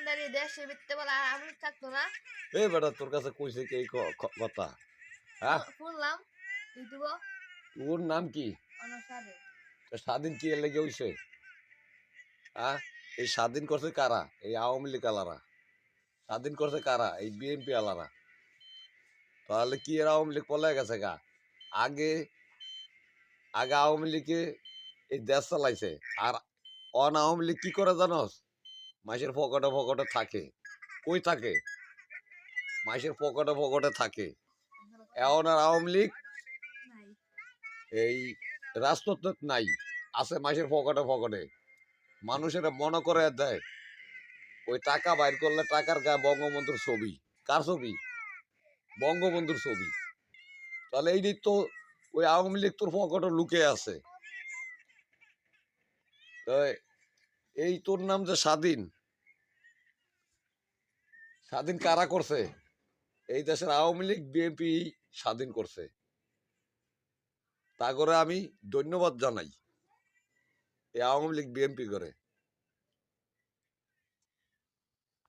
ভান্ডারি দেশে বিত্তে বলে আর আমি থাকতো না। এই বেটা তোর কাছে কইছে কি এই কথা? হ্যাঁ, শুনলাম ইউটিউব তোর নাম কি? অনসারে স্বাধীন কি এর লেগে হইছে? হ্যাঁ, এই স্বাধীন করছে কারা? এই আওয়ামী লীগ আলারা। স্বাধীন করছে কারা? এই বিএনপি আলারা। তাহলে কি এর আওয়ামী লীগ পলাই গেছে গা? আগে আগে আওয়ামী লীগে এই দেশ চালাইছে। আর অন আওয়ামী লীগ কি করে জানোস? মাসের পকেটে পকেটে থাকে। কই থাকে? মাসের পকেটে পকেটে থাকে। এখন আর আওয়ামী লীগ নাই এই রাজতত্ত্ব নাই, আছে মাসের পকেটে পকেটে। মানুষের মনে করে দেয় ওই টাকা বাইর করলে টাকার গায়ে বঙ্গবন্ধুর ছবি। কার ছবি? বঙ্গবন্ধুর ছবি। তাহলে এই তো ওই আওয়ামী লীগ তোর পকেটে লুকে আছে। তো এই তোর নাম যে স্বাধীন, স্বাধীন কারা করছে? এই দেশের আওয়ামী লীগ বিএনপি স্বাধীন করছে। তা করে আমি ধন্যবাদ জানাই এই আওয়ামী লীগ বিএনপি করে।